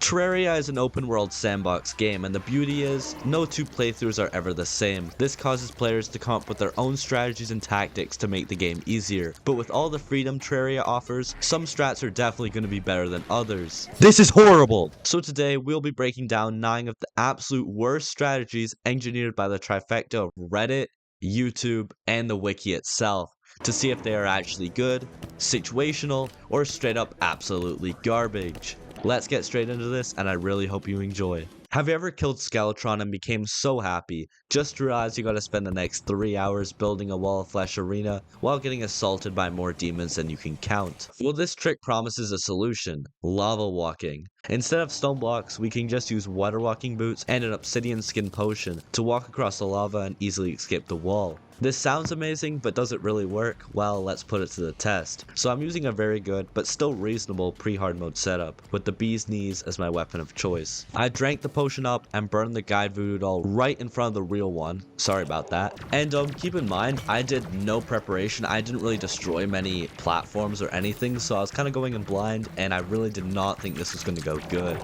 Terraria is an open world sandbox game, and the beauty is, no two playthroughs are ever the same. This causes players to come up with their own strategies and tactics to make the game easier. But with all the freedom Terraria offers, some strats are definitely going to be better than others. This is horrible! So today, we'll be breaking down 9 of the absolute worst strategies engineered by the trifecta of Reddit, YouTube, and the wiki itself, to see if they are actually good, situational, or straight up absolutely garbage. Let's get straight into this, and I really hope you enjoy. Have you ever killed Skeletron and became so happy, just to realize you gotta spend the next 3 hours building a wall of flesh arena while getting assaulted by more demons than you can count? Well, this trick promises a solution: lava walking. Instead of stone blocks, we can just use water walking boots and an obsidian skin potion to walk across the lava and easily escape the wall. This sounds amazing, but does it really work? Well, let's put it to the test. So I'm using a very good, but still reasonable pre-hard mode setup, with the bee's knees as my weapon of choice. I drank the potion up and burned the guide voodoo doll right in front of the real one. Sorry about that. And keep in mind, I did no preparation. I didn't really destroy many platforms or anything, so I was kind of going in blind, and I really did not think this was going to go good.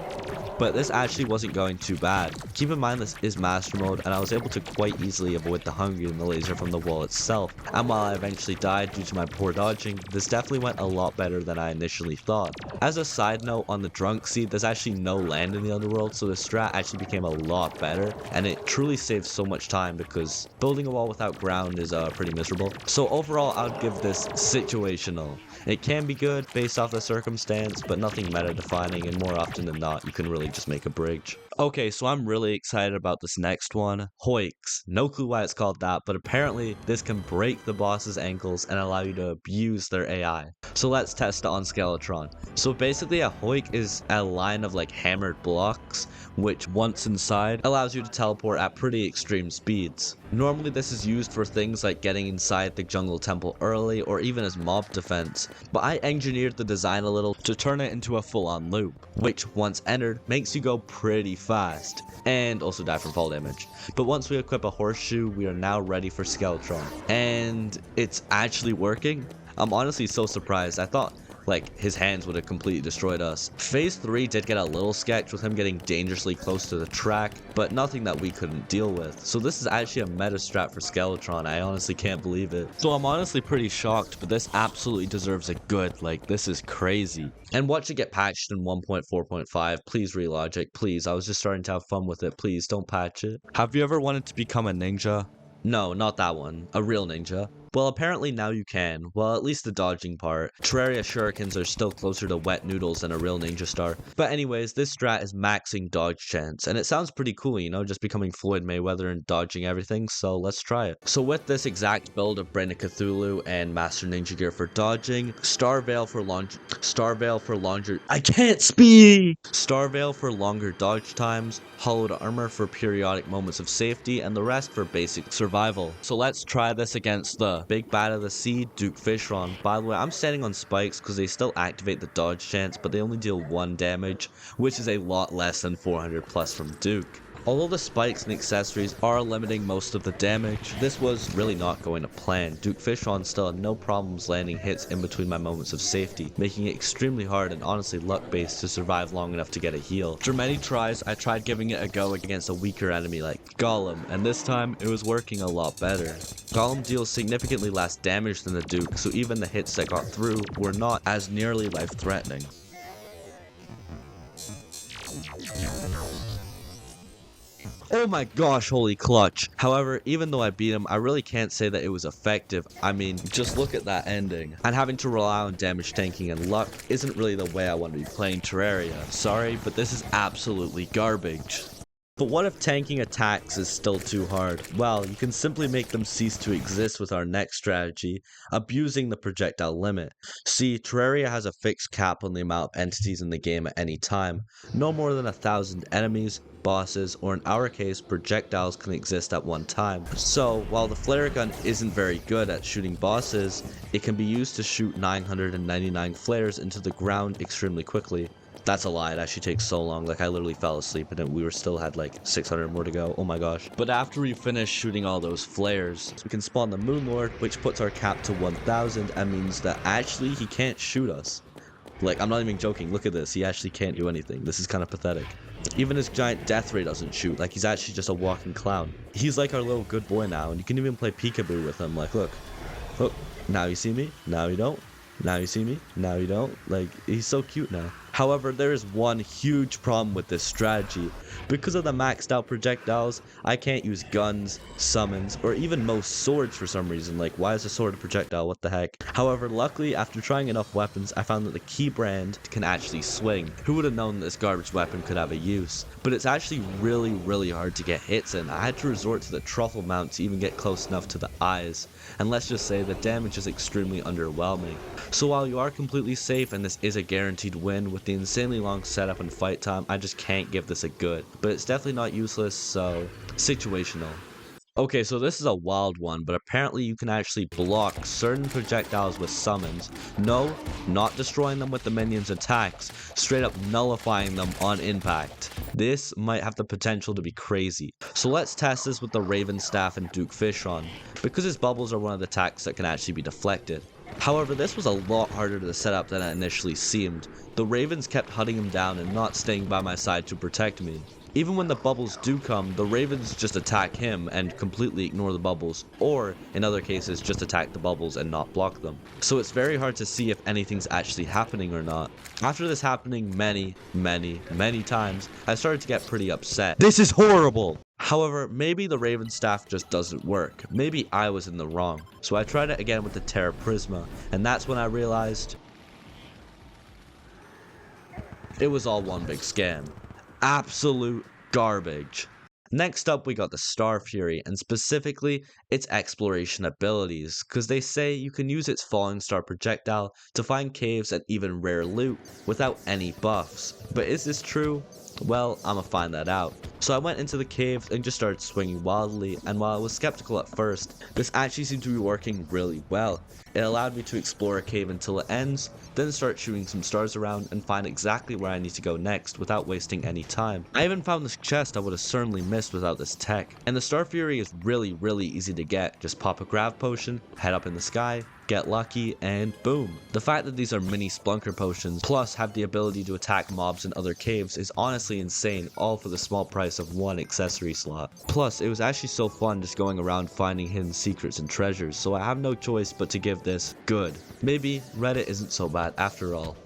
But this actually wasn't going too bad. Keep in mind this is master mode, and I was able to quite easily avoid the hunger and the laser from the wall itself. And while I eventually died due to my poor dodging, this definitely went a lot better than I initially thought. As a side note, on the drunk seed, there's actually no land in the underworld, so the strat actually became a lot better, and it truly saves so much time because building a wall without ground is pretty miserable. So overall, I would give this situational. It can be good based off the circumstance, but nothing meta defining, and more often than not, you can really just make a bridge. Okay, so I'm really excited about this next one. Hoiks. No clue why it's called that, but apparently this can break the boss's ankles and allow you to abuse their AI. So let's test it on Skeletron. So basically a hoik is a line of like hammered blocks, which once inside allows you to teleport at pretty extreme speeds. Normally this is used for things like getting inside the jungle temple early or even as mob defense, but I engineered the design a little to turn it into a full-on loop, which once entered makes you go pretty fast and also die from fall damage. But once we equip a horseshoe, we are now ready for Skeletron, and it's actually working. I'm honestly so surprised. I thought like his hands would have completely destroyed us. Phase 3 did get a little sketch with him getting dangerously close to the track, but nothing that we couldn't deal with. So this is actually a meta strat for Skeletron. I honestly can't believe it. So I'm honestly pretty shocked, but this absolutely deserves a good. Like, this is crazy. And watch it get patched in 1.4.5. Please relogic, please. I was just starting to have fun with it. Please don't patch it. Have you ever wanted to become a ninja? No, not that one. A real ninja. Well, apparently now you can. Well, at least the dodging part. Terraria shurikens are still closer to wet noodles than a real ninja star. But anyways, this strat is maxing dodge chance, and it sounds pretty cool, you know, just becoming Floyd Mayweather and dodging everything, so let's try it. So with this exact build of Brain of Cthulhu and Master Ninja Gear for dodging, Star Veil for longer dodge times, hollowed armor for periodic moments of safety, and the rest for basic survival. So let's try this against the big bad of the sea, Duke Fishron. By the way, I'm standing on spikes because they still activate the dodge chance, but they only deal 1 damage, which is a lot less than 400 plus from Duke. Although the spikes and accessories are limiting most of the damage, this was really not going to plan. Duke Fishron still had no problems landing hits in between my moments of safety, making it extremely hard and honestly luck-based to survive long enough to get a heal. After many tries, I tried giving it a go against a weaker enemy like Golem, and this time it was working a lot better. Golem deals significantly less damage than the Duke, so even the hits that got through were not as nearly life-threatening. Oh my gosh, holy clutch. However, even though I beat him, I really can't say that it was effective. I mean, just look at that ending. And having to rely on damage tanking and luck isn't really the way I want to be playing Terraria. Sorry, but this is absolutely garbage. But what if tanking attacks is still too hard? Well, you can simply make them cease to exist with our next strategy, abusing the projectile limit. See, Terraria has a fixed cap on the amount of entities in the game at any time. No more than 1,000 enemies, bosses, or in our case, projectiles can exist at one time. So, while the flare gun isn't very good at shooting bosses, it can be used to shoot 999 flares into the ground extremely quickly. That's a lie, it actually takes so long, like I literally fell asleep and we still had like 600 more to go, oh my gosh. But after we finish shooting all those flares, we can spawn the Moon Lord, which puts our cap to 1000 and means that actually he can't shoot us. Like, I'm not even joking. Look at this. He actually can't do anything. This is kind of pathetic. Even his giant death ray doesn't shoot. Like, he's actually just a walking clown. He's like our little good boy now, and you can even play peekaboo with him. Like, look. Look. Now you see me. Now you don't. Now you see me. Now you don't. Like, he's so cute now. However, there is one huge problem with this strategy. Because of the maxed out projectiles, I can't use guns, summons, or even most swords for some reason. Like, why is a sword a projectile? What the heck? However, luckily, after trying enough weapons, I found that the key brand can actually swing. Who would have known that this garbage weapon could have a use? But it's actually really hard to get hits in. I had to resort to the truffle mount to even get close enough to the eyes. And let's just say the damage is extremely underwhelming. So while you are completely safe and this is a guaranteed win, with the insanely long setup and fight time, I just can't give this a good. But it's definitely not useless, so situational. Okay, so this is a wild one, but apparently you can actually block certain projectiles with summons. No, not destroying them with the minions' attacks, straight up nullifying them on impact. This might have the potential to be crazy. So let's test this with the Raven Staff and Duke Fishon, because his bubbles are one of the attacks that can actually be deflected. However, this was a lot harder to set up than it initially seemed. The Ravens kept hunting him down and not staying by my side to protect me. Even when the bubbles do come, the Ravens just attack him and completely ignore the bubbles, or in other cases just attack the bubbles and not block them. So it's very hard to see if anything's actually happening or not. After this happening many times, I started to get pretty upset. This is horrible! However, maybe the Raven Staff just doesn't work. Maybe I was in the wrong. So I tried it again with the Terra Prisma, and that's when I realized it was all one big scam. Absolute garbage. Next up, we got the Star Fury, and specifically its exploration abilities, because they say you can use its falling star projectile to find caves and even rare loot without any buffs. But is this true? Well, I'ma find that out. So I went into the cave and just started swinging wildly, and while I was skeptical at first, this actually seemed to be working really well. It allowed me to explore a cave until it ends, then start shooting some stars around and find exactly where I need to go next without wasting any time. I even found this chest I would have certainly missed without this tech. And the Star Fury is really easy to get. Just pop a grav potion, head up in the sky, get lucky, and boom. The fact that these are mini splunker potions, plus have the ability to attack mobs in other caves is honestly insane, all for the small price of one accessory slot. Plus, it was actually so fun just going around finding hidden secrets and treasures, so I have no choice but to give this good. Maybe Reddit isn't so bad after all.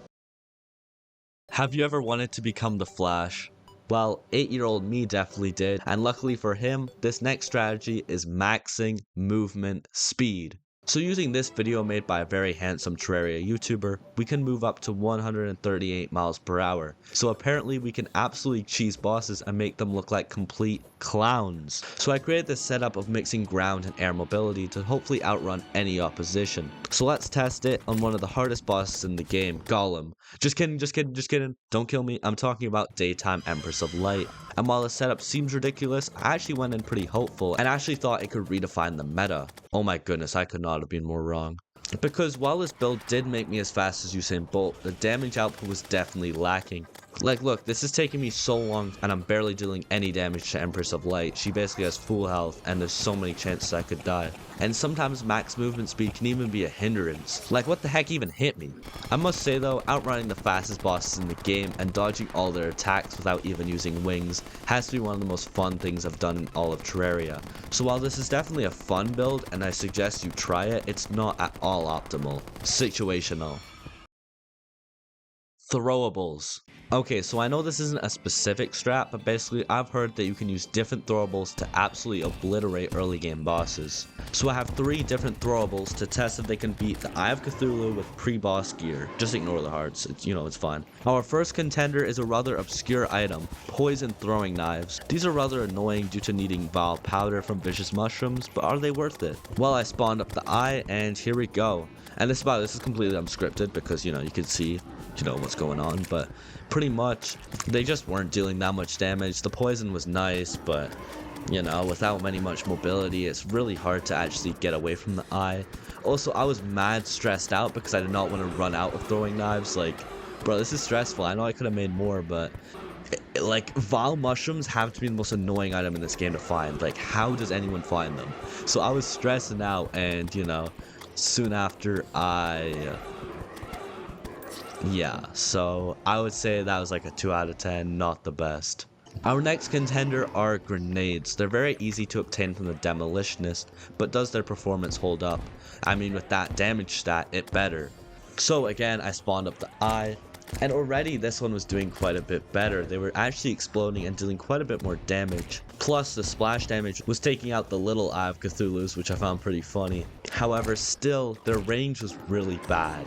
Have you ever wanted to become the Flash? Well, 8-year-old me definitely did, and luckily for him, this next strategy is maxing movement speed. So using this video made by a very handsome Terraria YouTuber, we can move up to 138 miles per hour. So apparently we can absolutely cheese bosses and make them look like complete clowns. So I created this setup of mixing ground and air mobility to hopefully outrun any opposition. So let's test it on one of the hardest bosses in the game, Golem. Just kidding. Don't kill me. I'm talking about Daytime Empress of Light. And while the setup seems ridiculous, I actually went in pretty hopeful and actually thought it could redefine the meta. Oh my goodness, I could not have been more wrong. Because while this build did make me as fast as Usain Bolt, the damage output was definitely lacking. Like, look, this is taking me so long and I'm barely dealing any damage to Empress of Light. She basically has full health and there's so many chances I could die. And sometimes max movement speed can even be a hindrance. Like, what the heck even hit me? I must say though, outrunning the fastest bosses in the game and dodging all their attacks without even using wings has to be one of the most fun things I've done in all of Terraria. So while this is definitely a fun build and I suggest you try it, it's not at all optimal. Situational. Throwables. Okay, so I know this isn't a specific strat, but basically I've heard that you can use different throwables to absolutely obliterate early game bosses. So I have 3 different throwables to test if they can beat the Eye of Cthulhu with pre-boss gear. Just ignore the hearts, it's fine. Our first contender is a rather obscure item, poison throwing knives. These are rather annoying due to needing vile powder from vicious mushrooms, but are they worth it? Well, I spawned up the eye and here we go. And this is completely unscripted because you can see what's going on, but pretty much they just weren't dealing that much damage. The poison was nice, but without much mobility, it's really hard to actually get away from the eye. Also, I was mad stressed out because I did not want to run out of throwing knives. Like, bro, this is stressful. I know I could have made more, but like, vile mushrooms have to be the most annoying item in this game to find. Like, how does anyone find them? So I was stressing out, and soon after Yeah, so I would say that was like a 2 out of 10, not the best. Our next contender are grenades. They're very easy to obtain from the demolitionist, but does their performance hold up? I mean, with that damage stat, it better. So again, I spawned up the eye, and already this one was doing quite a bit better. They were actually exploding and dealing quite a bit more damage. Plus, the splash damage was taking out the little Eye of Cthulhu's, which I found pretty funny. However, still, their range was really bad.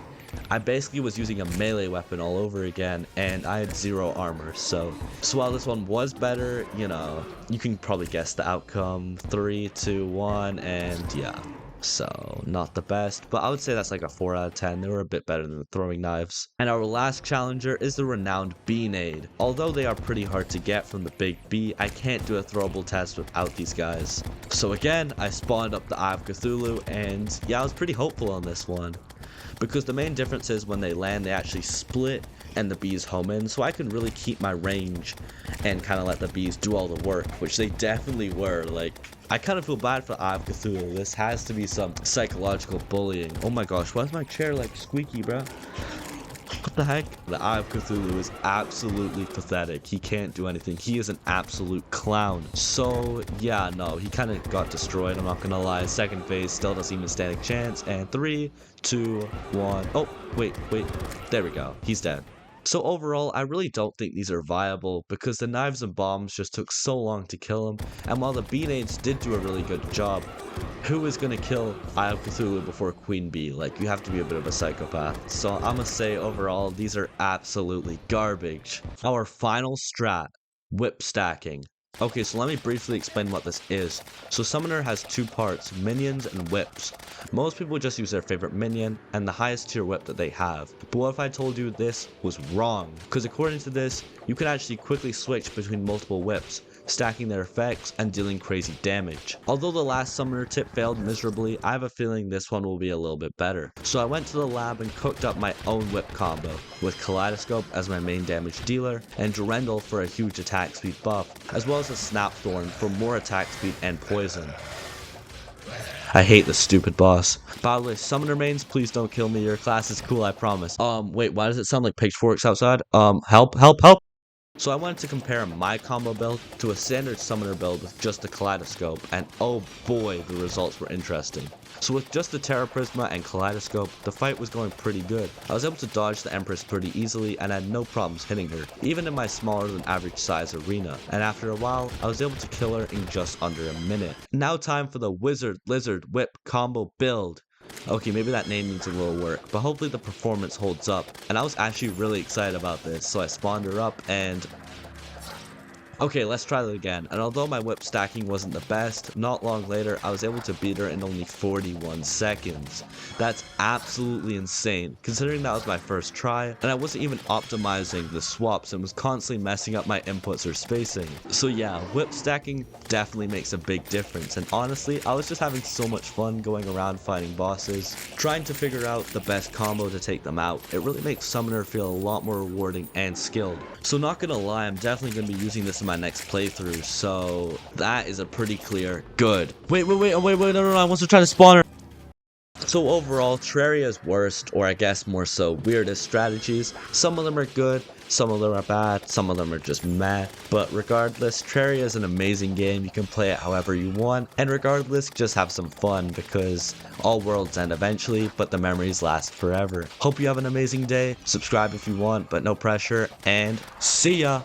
I basically was using a melee weapon all over again, and I had 0 armor, so while this one was better, you know, you can probably guess the outcome. 3, 2, 1, and yeah. So, not the best, but I would say that's like a 4 out of 10. They were a bit better than the throwing knives. And our last challenger is the renowned Bee-Nade. Although they are pretty hard to get from the big B, I can't do a throwable test without these guys. So again, I spawned up the Eye of Cthulhu, and yeah, I was pretty hopeful on this one. Because the main difference is when they land, they actually split and the bees home in, so I can really keep my range and kind of let the bees do all the work, which they definitely were. Like, I kind of feel bad for Eye of Cthulhu. This has to be some psychological bullying. Oh my gosh, why is my chair like squeaky, bro? What the heck? The Eye of Cthulhu is absolutely pathetic. He can't do anything. He is an absolute clown. So, yeah, no, he kind of got destroyed, I'm not gonna lie. Second phase still doesn't even stand a chance. And 3, 2, 1. Oh, wait. There we go. He's dead. So overall, I really don't think these are viable because the knives and bombs just took so long to kill him, and while the Bee-Nades did do a really good job, who is going to kill Eye of Cthulhu before Queen Bee? Like, you have to be a bit of a psychopath. So I'm going to say overall, these are absolutely garbage. Our final strat, whip stacking. Okay, so let me briefly explain what this is. So Summoner has 2 parts, minions and whips. Most people just use their favorite minion and the highest tier whip that they have. But what if I told you this was wrong? Because according to this, you can actually quickly switch between multiple whips, stacking their effects and dealing crazy damage. Although the last Summoner tip failed miserably, I have a feeling this one will be a little bit better. So I went to the lab and cooked up my own whip combo, with Kaleidoscope as my main damage dealer, and Durendal for a huge attack speed buff, as well as a Snapthorn for more attack speed and poison. I hate this stupid boss. By the way, Summoner mains, please don't kill me. Your class is cool, I promise. Wait, why does it sound like pitchforks outside? Help. So I wanted to compare my combo build to a standard Summoner build with just the Kaleidoscope, and oh boy, the results were interesting. So with just the Terra Prisma and Kaleidoscope, the fight was going pretty good. I was able to dodge the Empress pretty easily and had no problems hitting her, even in my smaller than average size arena, and after a while, I was able to kill her in just under a minute. Now time for the Wizard Lizard Whip combo build. Okay, maybe that name needs a little work, but hopefully the performance holds up. And I was actually really excited about this, so I spawned her up and... Okay, let's try that again. And although my whip stacking wasn't the best, not long later, I was able to beat her in only 41 seconds. That's absolutely insane, considering that was my first try, and I wasn't even optimizing the swaps and was constantly messing up my inputs or spacing. So yeah, whip stacking definitely makes a big difference, and honestly, I was just having so much fun going around fighting bosses, trying to figure out the best combo to take them out. It really makes Summoner feel a lot more rewarding and skilled. So not gonna lie, I'm definitely gonna be using this in my next playthrough, so that is a pretty clear good. Wait, no, I want to try to spawn her. So overall, Terraria's worst, or I guess more so weirdest strategies, some of them are good, some of them are bad, some of them are just meh, but regardless, Terraria is an amazing game. You can play it however you want, and regardless, just have some fun because all worlds end eventually, but the memories last forever. Hope you have an amazing day, subscribe if you want, but no pressure, and see ya!